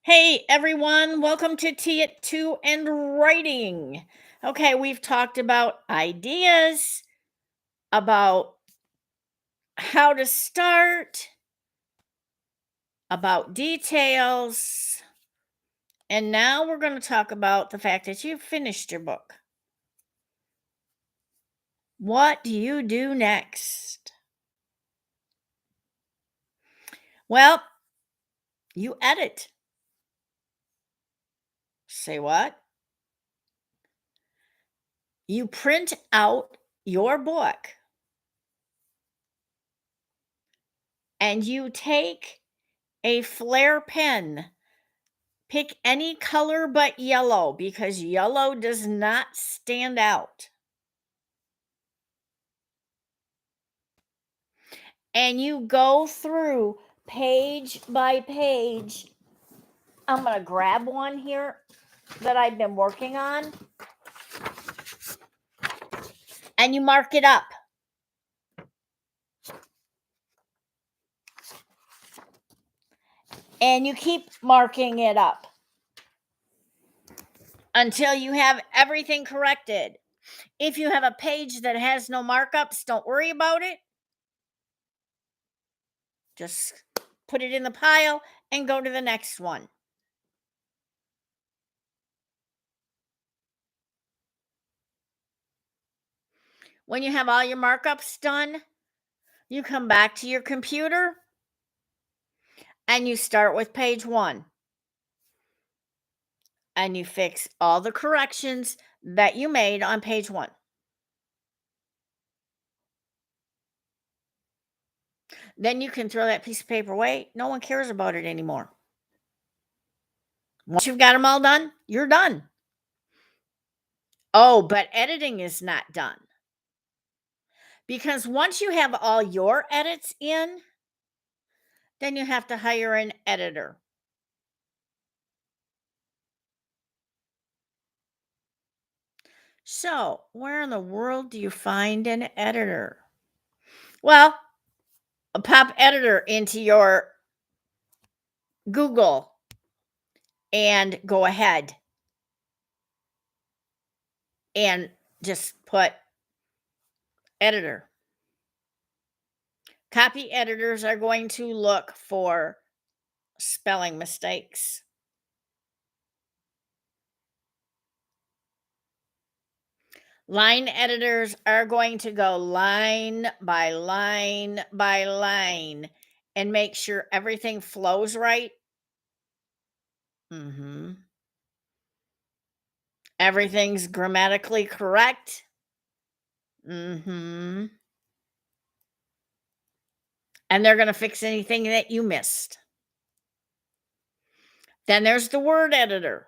Hey everyone, welcome to Tea at 2 and Writing. Okay, we've talked about ideas, about how to start, about details, and now we're going to talk about the fact that you've finished your book. What do you do next? Well, you edit. Say what? You print out your book and you take a flare pen. Pick any color but yellow because yellow does not stand out. And you go through page by page. I'm going to grab one here that I've been working on. And you mark it up. And you keep marking it up until you have everything corrected. If you have a page that has no markups, don't worry about it. Just put it in the pile and go to the next one. When you have all your markups done, you come back to your computer and you start with page 1 and you fix all the corrections that you made on page 1. Then you can throw that piece of paper away. No one cares about it anymore. Once you've got them all done, you're done. Oh, but editing is not done. Because once you have all your edits in, then you have to hire an editor. So, where in the world do you find an editor? Well, pop editor into your Google and go ahead and just put editor. Copy editors are going to look for spelling mistakes. Line editors are going to go line by line by line and make sure everything flows right. Everything's grammatically correct. And they're going to fix anything that you missed. Then there's the word editor.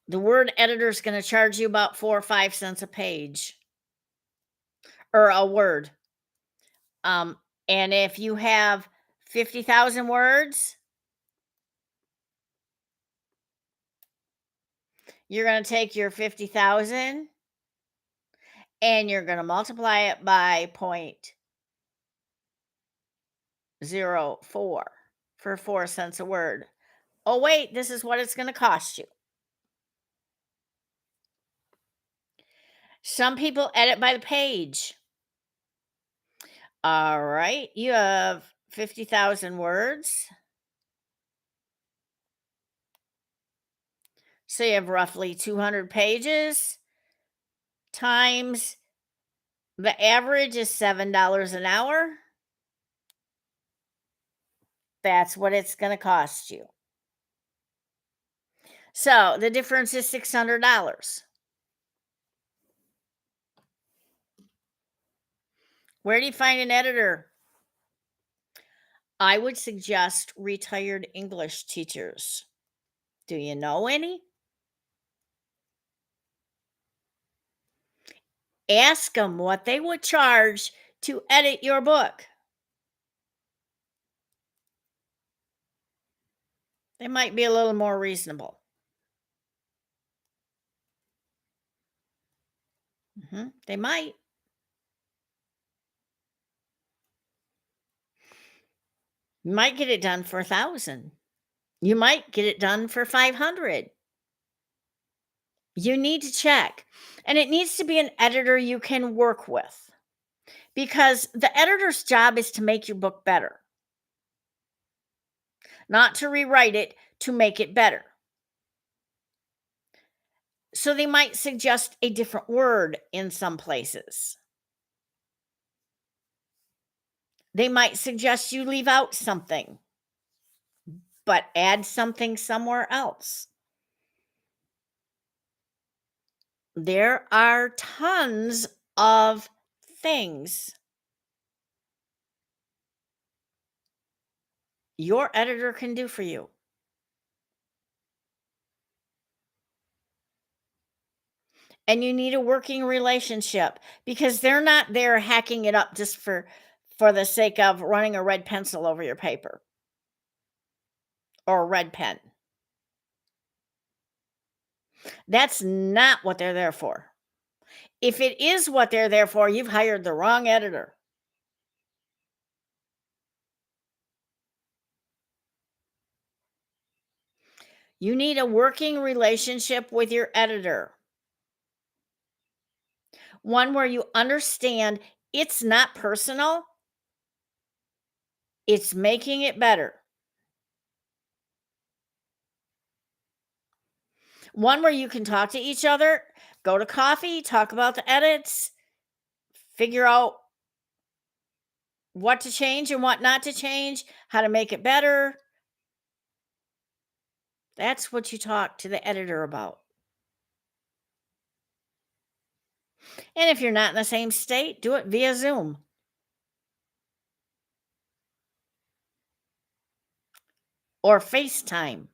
The word editor is going to charge you about 4 or 5 cents a page or a word. And if you have 50,000 words, you're going to take your 50,000 and you're going to multiply it by 0.04 for 4 cents a word. Oh, wait, this is what it's going to cost you. Some people edit by the page. All right, you have 50,000 words. So you have roughly 200 pages times the average is $7 an hour. That's what it's going to cost you. So the difference is $600. Where do you find an editor? I would suggest retired English teachers. Do you know any? Ask them what they would charge to edit your book. They might be a little more reasonable. They might. You might get it done for 1,000. You might get it done for 500. You need to check. And it needs to be an editor you can work with because the editor's job is to make your book better, not to rewrite it, to make it better. So they might suggest a different word in some places. They might suggest you leave out something, but add something somewhere else. There are tons of things your editor can do for you. And you need a working relationship because they're not there hacking it up just for the sake of running a red pencil over your paper or a red pen. That's not what they're there for. If it is what they're there for, you've hired the wrong editor. You need a working relationship with your editor. One where you understand it's not personal, it's making it better. One where you can talk to each other, go to coffee, talk about the edits, figure out what to change and what not to change, how to make it better. That's what you talk to the editor about. And if you're not in the same state, do it via Zoom or FaceTime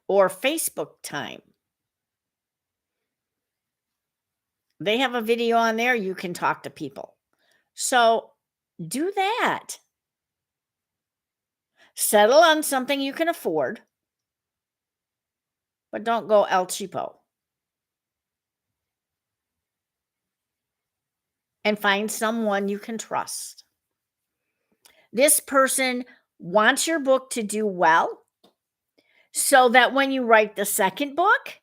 or Facebook time. They have a video on there, you can talk to people. So do that. Settle on something you can afford, but don't go El Cheapo. And find someone you can trust. This person wants your book to do well so that when you write the second book,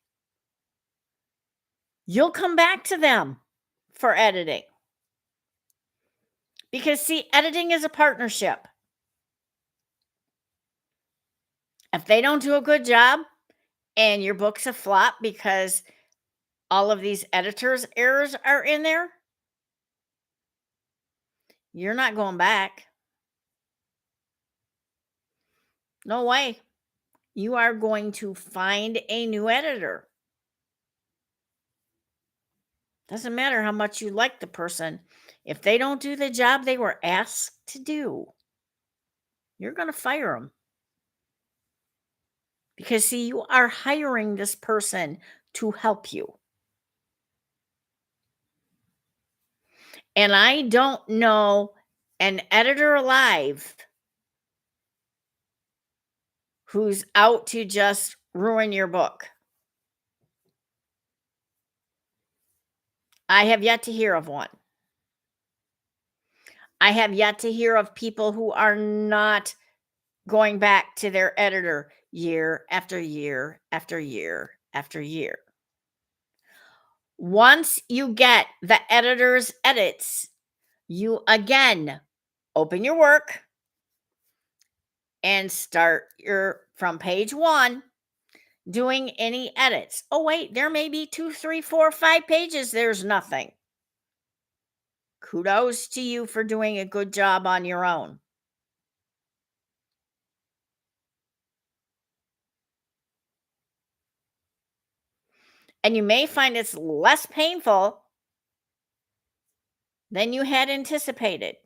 you'll come back to them for editing. Because, see, editing is a partnership. If they don't do a good job and your book's a flop because all of these editors' errors are in there, you're not going back. No way. You are going to find a new editor. Doesn't matter how much you like the person. If they don't do the job they were asked to do, you're going to fire them. Because, see, you are hiring this person to help you. And I don't know an editor alive who's out to just ruin your book. I have yet to hear of one. I have yet to hear of people who are not going back to their editor year after year after year after year. Once you get the editor's edits, you again open your work and start your from page 1 doing any edits. Oh, wait, there may be 2, 3, 4, 5 pages. There's nothing. Kudos to you for doing a good job on your own. And you may find it's less painful than you had anticipated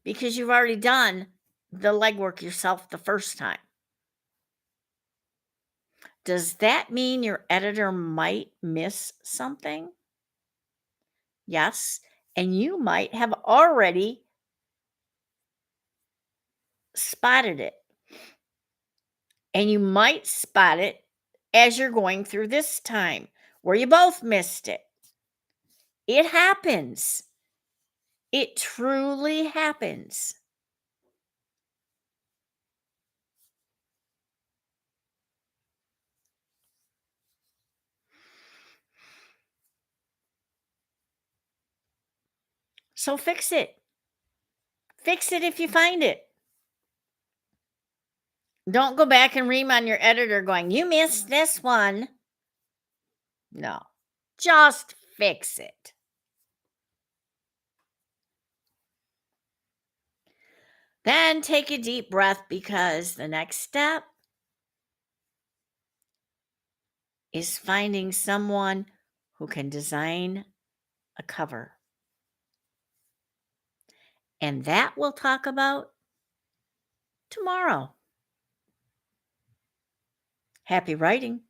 because you've already done the legwork yourself the first time. Does that mean your editor might miss something? Yes. And you might have already spotted it. And you might spot it as you're going through this time where you both missed it. It happens. It truly happens. So fix it. Fix it if you find it. Don't go back and ream on your editor going, you missed this one. No, just fix it. Then take a deep breath because the next step is finding someone who can design a cover. And that we'll talk about tomorrow. Happy writing.